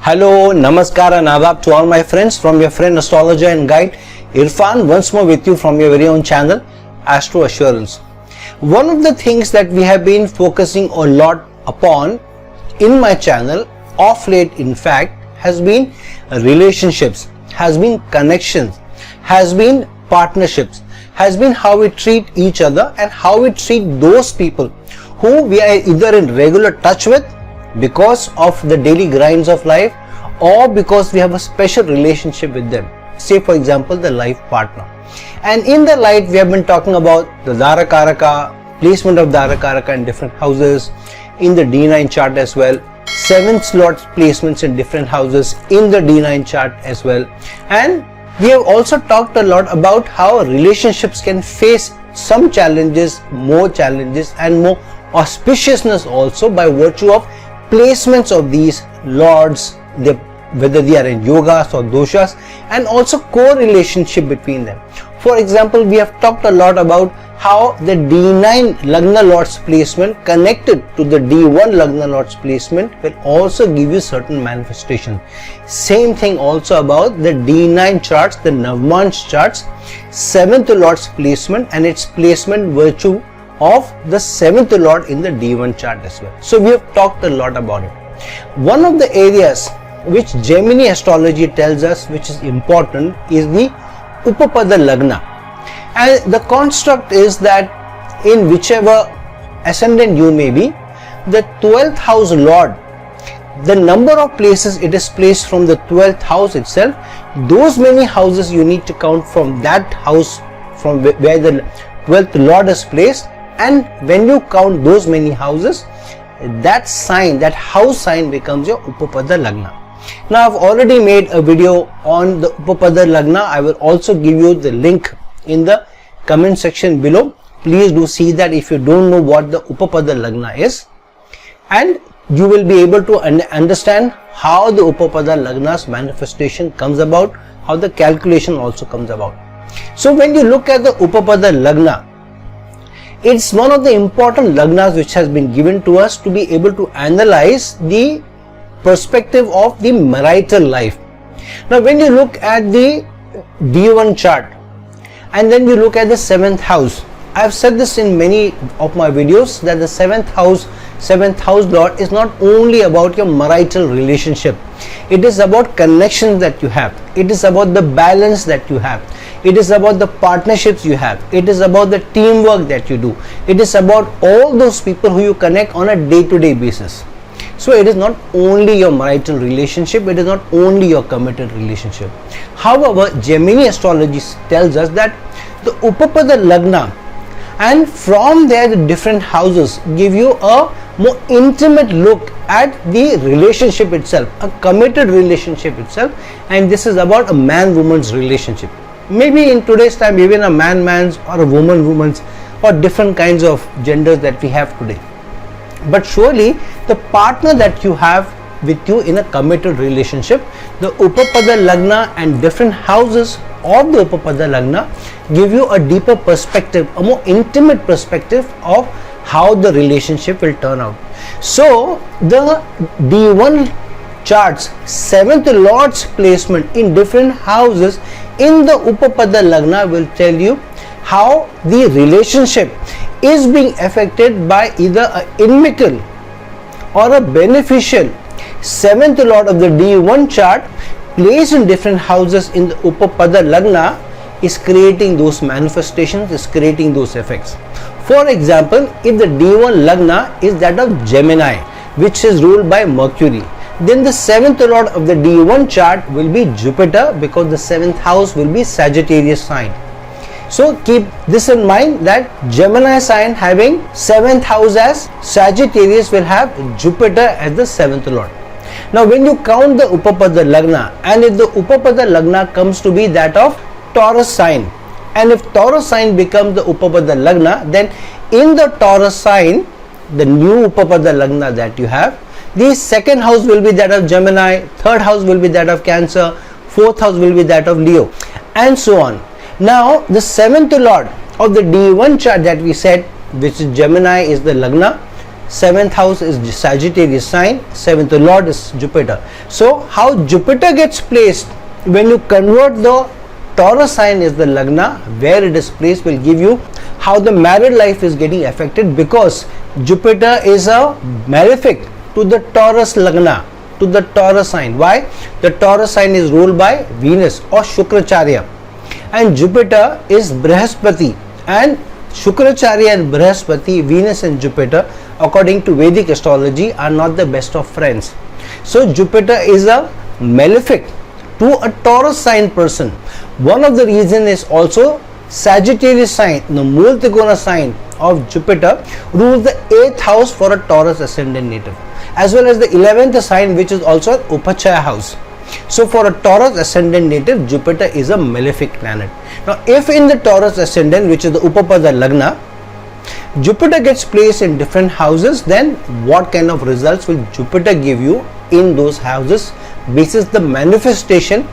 Hello, Namaskar and Adab to all my friends from your friend astrologer and guide Irfan, once more with you from your very own channel Astro Assurance. One of the things that we have been focusing a lot upon in my channel of late, in fact, has been relationships, has been connections, has been partnerships, has been how we treat each other and how we treat those people who we are either in regular touch with because of the daily grinds of life or because we have a special relationship with them. Say for example the life partner. And in the light we have been talking about the Dharakaraka, placement of Dharakaraka in different houses, in the D9 chart as well, 7th Lord placements in different houses in the D9 chart as well. And we have also talked a lot about how relationships can face some challenges, more challenges and more auspiciousness also by virtue of placements of these lords, whether they are in yogas or doshas, and also correlationship between them. For example, we have talked a lot about how the D9 Lagna Lord's placement connected to the D1 Lagna Lord's placement will also give you certain manifestation. Same thing also about the D9 charts, the Navmansh charts, 7th Lord's placement and its placement virtue of the 7th Lord in the D1 chart as well. So we have talked a lot about it. One of the areas which Gemini astrology tells us which is important is the Upapada Lagna. And the construct is that in whichever ascendant you may be, the 12th house Lord, the number of places it is placed from the 12th house itself, those many houses you need to count from that house from where the 12th Lord is placed. And when you count those many houses, that sign, that house sign becomes your Upapada Lagna. Now I've already made a video on the Upapada Lagna. I will also give you the link in the comment section below. Please do see that if you don't know what the Upapada Lagna is, and you will be able to understand how the Upapada Lagna's manifestation comes about, how the calculation also comes about. So when you look at the Upapada Lagna, it's one of the important lagnas which has been given to us to be able to analyze the perspective of the marital life. Now when you look at the D1 chart and then you look at the 7th house, I have said this in many of my videos that the 7th house Lord is not only about your marital relationship. It is about connections that you have. It is about the balance that you have. It is about the partnerships you have. It is about the teamwork that you do. It is about all those people who you connect on a day-to-day basis. So it is not only your marital relationship, it is not only your committed relationship. However, Gemini astrology tells us that the Upapada Lagna, and from there the different houses give you a more intimate look at the relationship itself, a committed relationship itself, and this is about a man-woman's relationship. Maybe in today's time even a man-man's or a woman-woman's or different kinds of genders that we have today. But surely the partner that you have with you in a committed relationship, the Upapada Lagna and different houses of the Upapada Lagna give you a deeper perspective, a more intimate perspective of how the relationship will turn out. So the D1 charts, 7th Lord's placement in different houses in the Upapada Lagna will tell you how the relationship is being affected by either an inimical or a beneficial 7th Lord of the D1 chart placed in different houses in the Upapada Lagna is creating those manifestations, is creating those effects. For example, if the D1 Lagna is that of Gemini, which is ruled by Mercury, then the 7th Lord of the D1 chart will be Jupiter, because the 7th house will be Sagittarius sign. So keep this in mind that Gemini sign having 7th house as Sagittarius will have Jupiter as the 7th Lord. Now when you count the Upapada Lagna, and if the Upapada Lagna comes to be that of Taurus sign, and if Taurus sign becomes the Upapada Lagna, then in the Taurus sign, the new Upapada Lagna that you have, the 2nd house will be that of Gemini, 3rd house will be that of Cancer, 4th house will be that of Leo, and so on. Now the 7th Lord of the D1 chart that we said, which is Gemini, is the Lagna, 7th house is Sagittarius sign, 7th Lord is Jupiter. So how Jupiter gets placed when you convert the Taurus sign is the Lagna, where it is placed will give you how the married life is getting affected, because Jupiter is a malefic to the Taurus Lagna, to the Taurus sign. Why? The Taurus sign is ruled by Venus or Shukracharya, and Jupiter is Brihaspati, and Shukracharya and Brihaspati, Venus and Jupiter, according to Vedic astrology, are not the best of friends. So Jupiter is a malefic to a Taurus sign person. One of the reason is also Sagittarius sign, the Mool Trikona sign of Jupiter, rules the 8th house for a Taurus ascendant native, as well as the 11th sign, which is also an Upachaya house. So for a Taurus ascendant native, Jupiter is a malefic planet. Now if in the Taurus ascendant, which is the Upapada Lagna, Jupiter gets placed in different houses, then what kind of results will Jupiter give you in those houses, basis the manifestation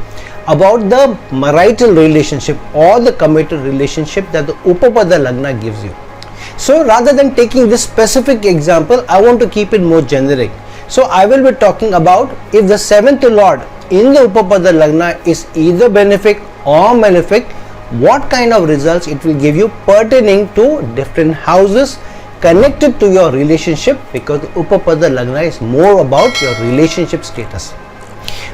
about the marital relationship or the committed relationship that the Upapada Lagna gives you. So rather than taking this specific example, I want to keep it more generic. So I will be talking about if the 7th Lord in the Upapada Lagna is either benefic or malefic, what kind of results it will give you pertaining to different houses connected to your relationship, because the Upapada Lagna is more about your relationship status.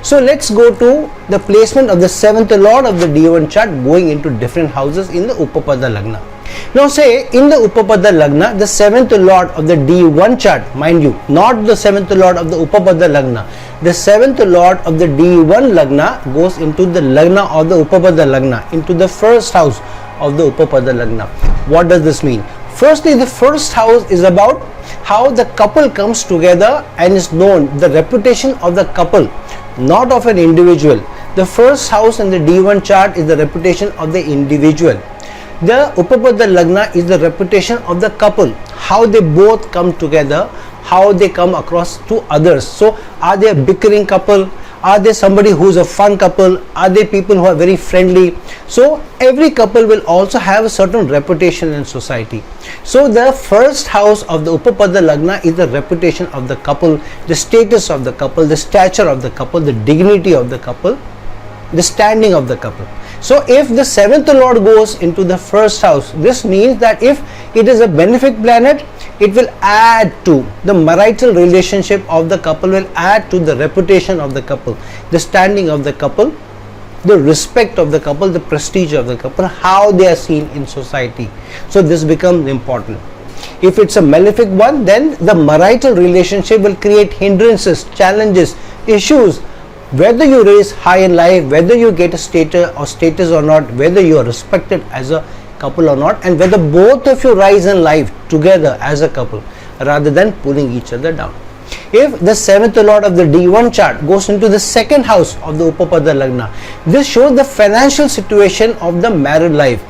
So let's go to the placement of the 7th Lord of the D1 chart going into different houses in the Upapada Lagna. Now say in the Upapada Lagna, the 7th Lord of the D1 chart, mind you, not the 7th Lord of the Upapada Lagna, the 7th Lord of the D1 Lagna goes into the Lagna of the Upapada Lagna, into the first house of the Upapada Lagna. What does this mean? Firstly, the first house is about how the couple comes together and is known, the reputation of the couple, not of an individual. The first house in the D1 chart is the reputation of the individual. The Upapada Lagna is the reputation of the couple, how they both come together, how they come across to others. So are they a bickering couple? Are they somebody who's a fun couple? Are they people who are very friendly? So every couple will also have a certain reputation in society. So the first house of the Upapada Lagna is the reputation of the couple, the status of the couple, the stature of the couple, the dignity of the couple, the standing of the couple. So if the 7th Lord goes into the first house, this means that if it is a benefic planet, it will add to the marital relationship of the couple, will add to the reputation of the couple, the standing of the couple, the respect of the couple, the prestige of the couple, how they are seen in society. So this becomes important. If it's a malefic one, then the marital relationship will create hindrances, challenges, issues. Whether you raise high in life, whether you get a status or not, whether you are respected as a couple or not, and whether both of you rise in life together as a couple rather than pulling each other down. If the 7th Lord of the D1 chart goes into the second house of the Upapada Lagna, this shows the financial situation of the married life,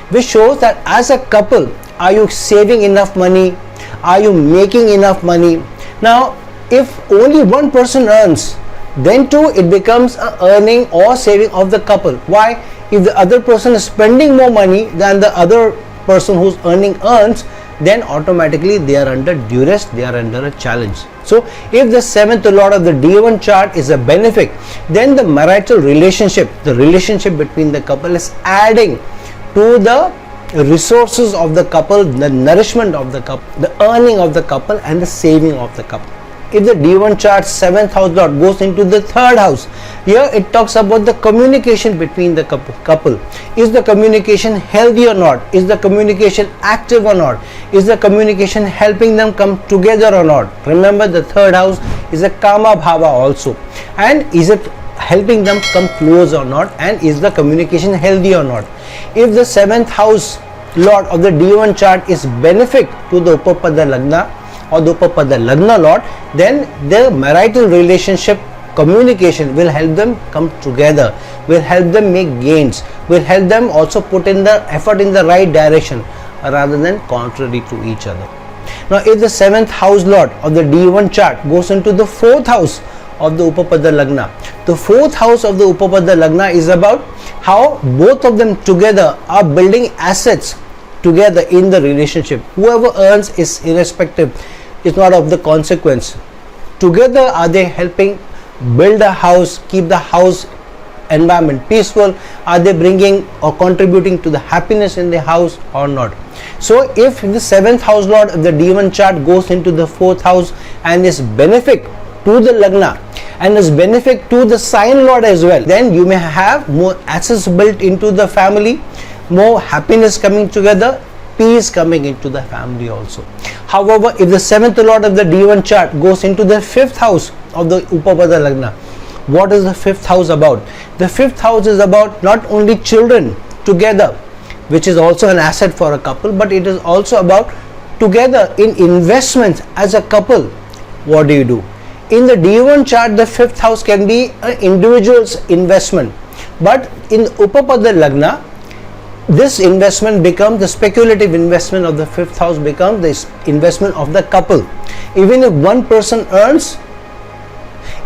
which shows that as a couple, are you saving enough money? Are you making enough money? Now, if only one person earns, then too it becomes a earning or saving of the couple. Why? If the other person is spending more money than the other person who's earning earns, then automatically they are under duress, they are under a challenge. So if the 7th Lord of the D1 chart is a benefic, then the marital relationship, the relationship between the couple is adding to the resources of the couple, the nourishment of the couple, the earning of the couple and the saving of the couple. If the D1 chart 7th house Lord goes into the third house, here it talks about the communication between the couple. Is the communication healthy or not? Is the communication active or not? Is the communication helping them come together or not? Remember, the third house is a Kama Bhava also. And is it helping them come close or not? And is the communication healthy or not? If the 7th house Lord of the D1 chart is benefic to the Upapada Lagna or the Upapada Lagna Lord, then the marital relationship communication will help them come together, will help them make gains, will help them also put in the effort in the right direction rather than contrary to each other. Now if the 7th house Lord of the D1 chart goes into the 4th house of the Upapada Lagna, the 4th house of the Upapada Lagna is about how both of them together are building assets together in the relationship. Whoever earns is irrespective. It's not of the consequence. Together, are they helping build a house, keep the house environment peaceful? Are they bringing or contributing to the happiness in the house or not? So if the 7th house lord of the D1 chart goes into the 4th house and is benefic to the Lagna and is benefic to the sign lord as well, then you may have more assets built into the family, more happiness coming together, peace coming into the family also. However, if the 7th lord of the D1 chart goes into the 5th house of the Upapada Lagna, what is the 5th house about? The 5th house is about not only children together, which is also an asset for a couple, but it is also about together in investments as a couple. What do you do? In the D1 chart, the 5th house can be an individual's investment, but in Upapada Lagna, this investment becomes the speculative investment of the 5th house, becomes the investment of the couple. Even if one person earns,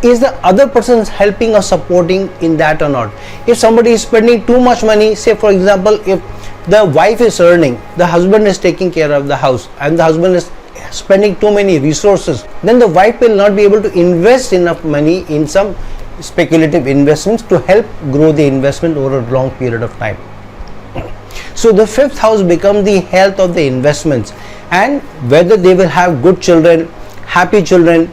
is the other person helping or supporting in that or not? If somebody is spending too much money, say for example, if the wife is earning, the husband is taking care of the house, and the husband is spending too many resources, then the wife will not be able to invest enough money in some speculative investments to help grow the investment over a long period of time. So the 5th house becomes the health of the investments, and whether they will have good children, happy children,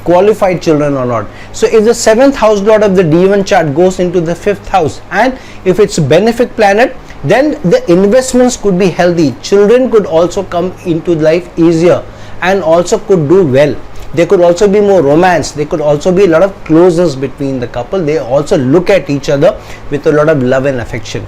qualified children or not. So if the 7th house lord of the D1 chart goes into the 5th house, and if it's a benefic planet, then the investments could be healthy. Children could also come into life easier and also could do well. There could also be more romance. There could also be a lot of closeness between the couple. They also look at each other with a lot of love and affection.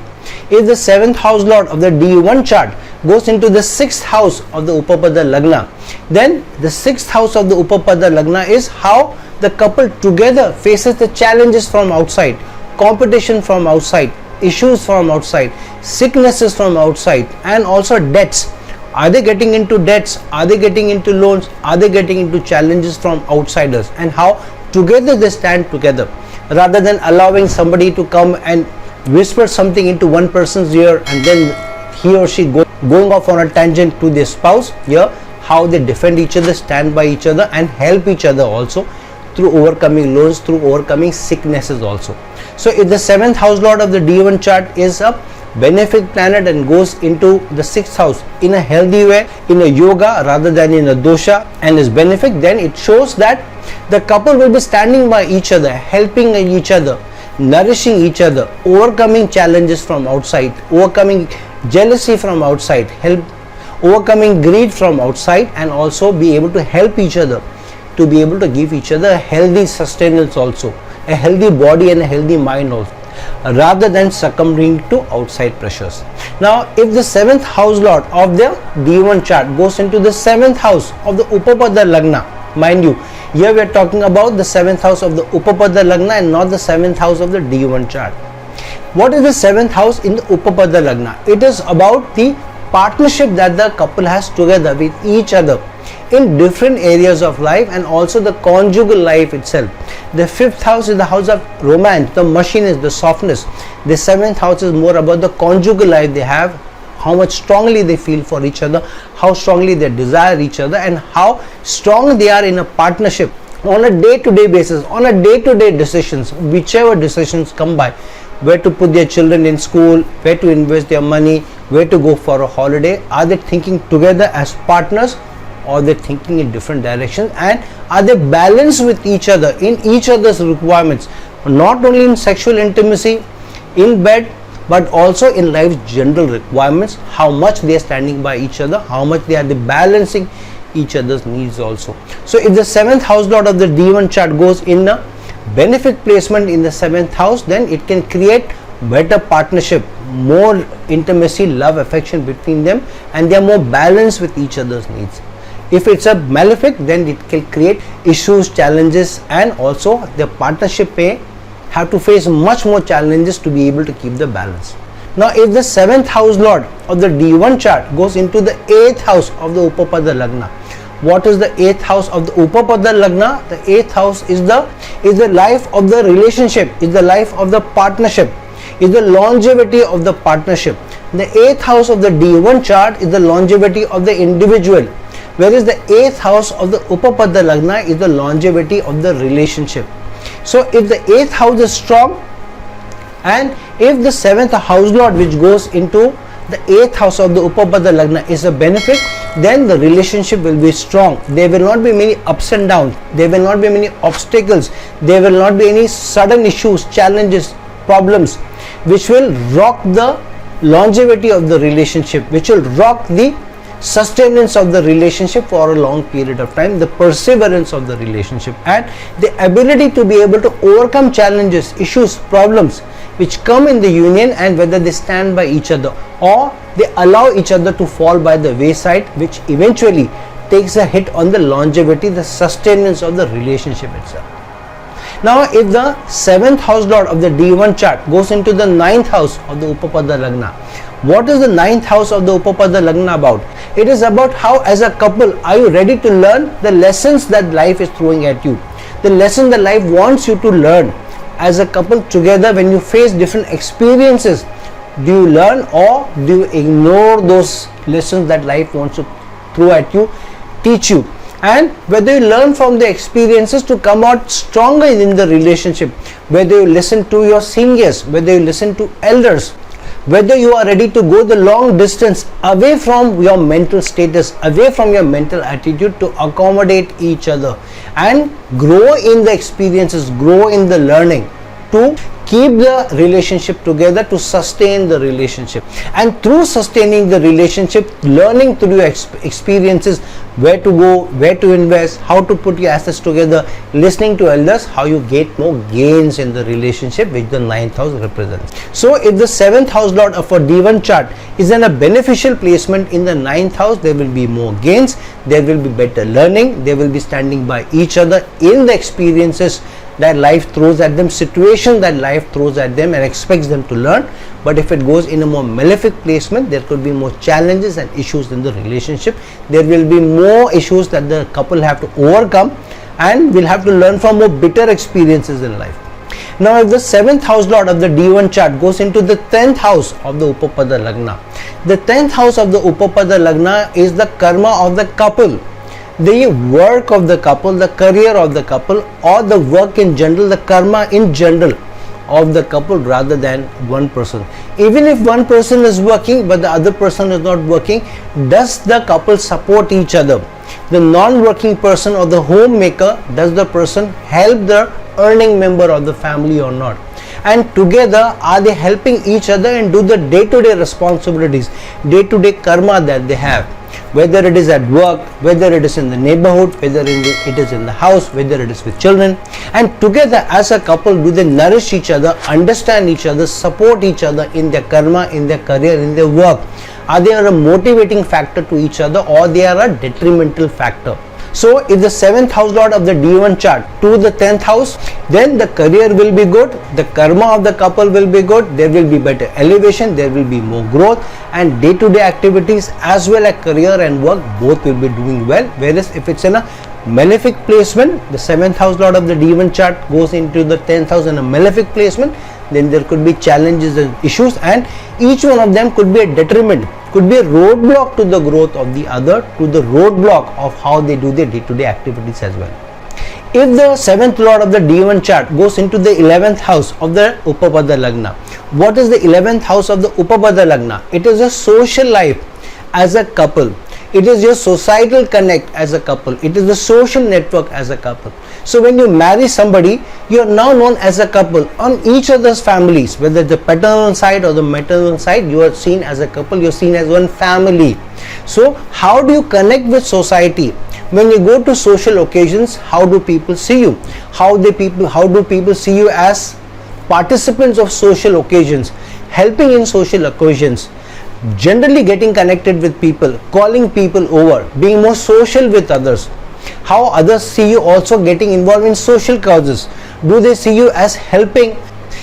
If the 7th house lord of the D1 chart goes into the 6th house of the Upapada Lagna, then the 6th house of the Upapada Lagna is how the couple together faces the challenges from outside, competition from outside, issues from outside, sicknesses from outside, and also debts. Are they getting into debts? Are they getting into loans? Are they getting into challenges from outsiders? And how together they stand together, rather than allowing somebody to come and whisper something into one person's ear and then he or she going off on a tangent to their spouse. Here, how they defend each other, stand by each other, and help each other also through overcoming loans, through overcoming sicknesses also. So if the 7th house lord of the D1 chart is a benefic planet and goes into the 6th house in a healthy way, in a yoga rather than in a dosha, and is benefic, then it shows that the couple will be standing by each other, helping each other, nourishing each other, overcoming challenges from outside, overcoming jealousy from outside, overcoming greed from outside, and also be able to help each other, to be able to give each other a healthy sustenance also, a healthy body and a healthy mind also, rather than succumbing to outside pressures. Now if the 7th house lord of the D1 chart goes into the 7th house of the Upapada Lagna, mind you, here we are talking about the 7th house of the Upapada Lagna and not the 7th house of the D1 chart. What is the 7th house in the Upapada Lagna? It is about the partnership that the couple has together with each other in different areas of life, and also the conjugal life itself. The 5th house is the house of romance, the machinist, the softness. The 7th house is more about the conjugal life they have, how much strongly they feel for each other, how strongly they desire each other, and how strong they are in a partnership on a day-to-day basis, on a day-to-day decisions, whichever decisions come by, where to put their children in school, where to invest their money, where to go for a holiday. Are they thinking together as partners, or they're thinking in different directions, and are they balanced with each other in each other's requirements, not only in sexual intimacy, in bed, but also in life's general requirements, how much they are standing by each other, how much they are balancing each other's needs also. So if the 7th house lord of the D1 chart goes in a benefic placement in the 7th house, then it can create better partnership, more intimacy, love, affection between them, and they are more balanced with each other's needs. If it's a malefic, then it can create issues, challenges, and also the partnership may have to face much more challenges to be able to keep the balance. Now if the 7th house lord of the D1 chart goes into the 8th house of the Upapada Lagna, what is the 8th house of the Upapada Lagna? The 8th house is the life of the relationship, is the life of the partnership, is the longevity of the partnership. The 8th house of the D1 chart is the longevity of the individual, whereas the 8th house of the Upapada Lagna is the longevity of the relationship. So if the 8th house is strong, and if the 7th house lord which goes into the 8th house of the Upapada Lagna is a benefit, then the relationship will be strong. There will not be many ups and downs, there will not be many obstacles, there will not be any sudden issues, challenges, problems which will rock the longevity of the relationship, which will rock the sustenance of the relationship for a long period of time, the perseverance of the relationship, and the ability to be able to overcome challenges, issues, problems which come in the union, and whether they stand by each other or they allow each other to fall by the wayside, which eventually takes a hit on the longevity, the sustenance of the relationship itself. Now if the 7th house lord of the D1 chart goes into the 9th house of the Upapada Lagna, what is the 9th house of the Upapada Lagna about? It is about how as a couple are you ready to learn the lessons that life is throwing at you, the lesson that life wants you to learn. As a couple together, when you face different experiences, do you learn or do you ignore those lessons that life wants to throw at you, teach you? And whether you learn from the experiences to come out stronger in the relationship, whether you listen to your seniors, whether you listen to elders, whether you are ready to go the long distance away from your mental status, away from your mental attitude to accommodate each other and grow in the experiences, grow in the learning to keep the relationship together, to sustain the relationship, and through sustaining the relationship, learning through your experiences, where to go, where to invest, how to put your assets together, listening to elders, how you get more gains in the relationship which the 9th house represents. So if the 7th house lord of a D1 chart is in a beneficial placement in the 9th house, there will be more gains, there will be better learning, they will be standing by each other in the experiences that life throws at them, situations that life throws at them and expects them to learn. But if it goes in a more malefic placement, there could be more challenges and issues in the relationship. There will be more issues that the couple have to overcome and will have to learn from more bitter experiences in life. Now if the 7th house lord of the D1 chart goes into the 10th house of the Upapada Lagna, the 10th house of the Upapada Lagna is the karma of the couple, the work of the couple, the career of the couple, or the work in general, the karma in general of the couple rather than one person. Even if one person is working but the other person is not working, does the couple support each other? The non-working person or the homemaker, does the person help the earning member of the family or not? And together are they helping each other and do the day-to-day responsibilities, day-to-day karma that they have? Whether it is at work, whether it is in the neighborhood, whether it is in the house, whether it is with children, and together as a couple do they nourish each other, understand each other, support each other in their karma, in their career, in their work? Are they a motivating factor to each other or they are a detrimental factor? So if the 7th house lord of the D1 chart to the 10th house, then the career will be good, the karma of the couple will be good, there will be better elevation, there will be more growth, and day-to-day activities as well as career and work both will be doing well. Whereas if it's in a malefic placement, the 7th house lord of the D1 chart goes into the 10th house in a malefic placement, then there could be challenges and issues, and each one of them could be a detriment, could be a roadblock to the growth of the other, to the roadblock of how they do their day-to-day activities as well. If the 7th lord of the D1 chart goes into the 11th house of the Upapada Lagna, what is the 11th house of the Upapada Lagna? It is a social life as a couple. It is your societal connect as a couple. It is the social network as a couple. So when you marry somebody, you are now known as a couple on each other's families, whether the paternal side or the maternal side, you are seen as a couple, you are seen as one family. So how do you connect with society? When you go to social occasions, how do people see you? How do people see you as participants of social occasions, helping in social occasions, generally getting connected with people, calling people over, being more social with others? How others see you also getting involved in social causes? Do they see you as helping?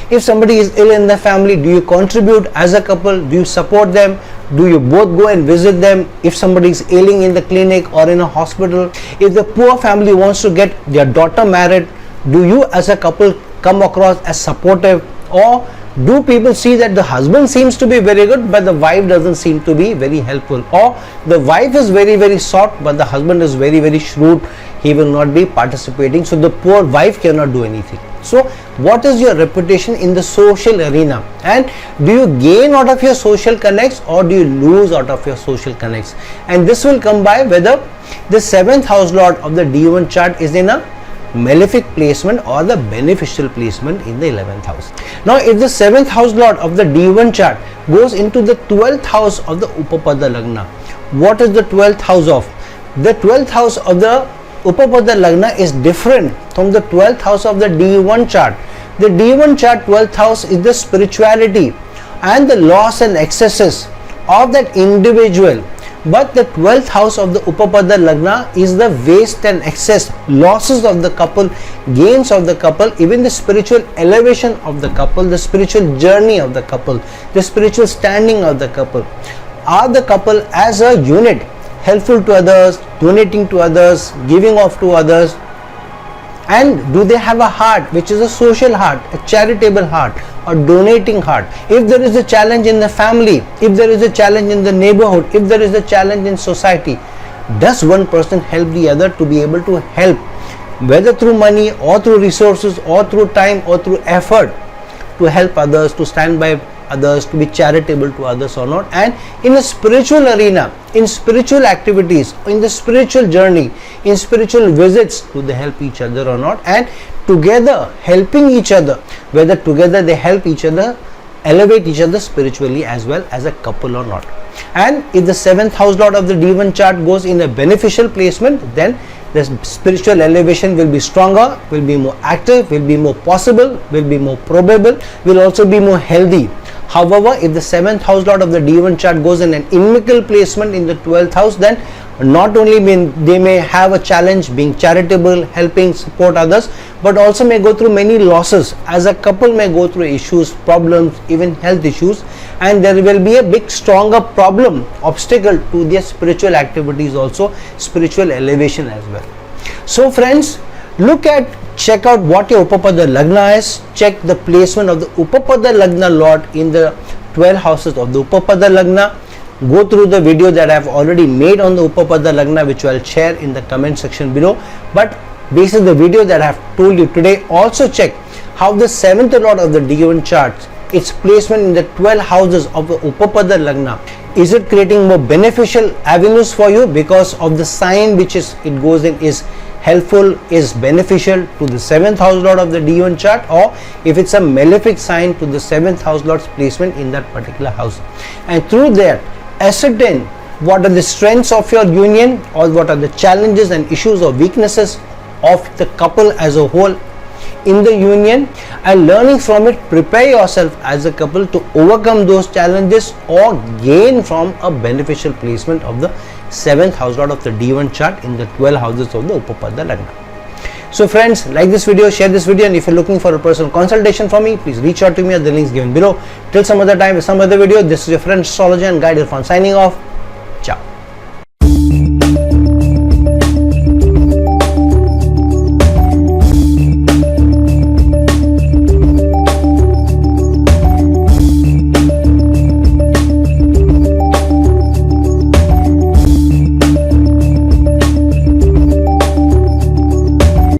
If somebody is ill in the family, do you contribute as a couple? Do you support them? Do you both go and visit them? If somebody is ailing in the clinic or in a hospital, if the poor family wants to get their daughter married, do you as a couple come across as supportive, or Do people see that the husband seems to be very good but the wife doesn't seem to be very helpful, or the wife is very very soft but the husband is very very shrewd, he will not be participating, so the poor wife cannot do anything. So what is your reputation in the social arena, and do you gain out of your social connects or do you lose out of your social connects? And this will come by whether the 7th house lord of the D1 chart is in a malefic placement or the beneficial placement in the 11th house. Now if the 7th house lord of the D1 chart goes into the 12th house of the Upapada Lagna, what is the 12th house of? The 12th house of the Upapada Lagna is different from the 12th house of the D1 chart. The D1 chart 12th house is the spirituality and the loss and excesses of that individual, but the 12th house of the Upapada Lagna is the waste and excess, losses of the couple, gains of the couple, even the spiritual elevation of the couple, the spiritual journey of the couple, the spiritual standing of the couple. Are the couple as a unit helpful to others, donating to others, giving off to others, and do they have a heart which is a social heart, a charitable heart, or donating heart? If there is a challenge in the family, if there is a challenge in the neighborhood, if there is a challenge in society, does one person help the other to be able to help, whether through money or through resources or through time or through effort, to help others, to stand by others, to be charitable to others or not? And in a spiritual arena, in spiritual activities, in the spiritual journey, in spiritual visits, do they help each other or not? And together helping each other, whether together they help each other, elevate each other spiritually as well as a couple or not? And if the 7th house lord of the D1 chart goes in a beneficial placement, then the spiritual elevation will be stronger, will be more active, will be more possible, will be more probable, will also be more healthy. However, if the 7th house lord of the D1 chart goes in an inimical placement in the 12th house, then not only they may have a challenge being charitable, helping, support others, but also may go through many losses. As a couple may go through issues, problems, even health issues, and there will be a big stronger problem, obstacle to their spiritual activities, also spiritual elevation as well. So friends, check out what your Upapada Lagna is, check the placement of the Upapada Lagna Lord in the 12 houses of the Upapada Lagna. Go through the video that I have already made on the Upapada Lagna, which I will share in the comment section below. But based on the video that I have told you today, also check how the 7th Lord of the D1 chart, its placement in the 12 houses of the Upapada Lagna, is it creating more beneficial avenues for you because of the sign which it goes in is helpful, is beneficial to the 7th house lord of the D1 chart, or if it's a malefic sign to the 7th house lord's placement in that particular house. And through that, ascertain what are the strengths of your union, or what are the challenges and issues or weaknesses of the couple as a whole in the union, and learning from it, prepare yourself as a couple to overcome those challenges or gain from a beneficial placement of the 7th house lord of the D1 chart in the 12 houses of the Upapada Lagna. So friends, like this video, share this video, and if you're looking for a personal consultation from me, please reach out to me at the links given below. Till some other time with some other video, this is your friend astrologer and guide Irfan signing off.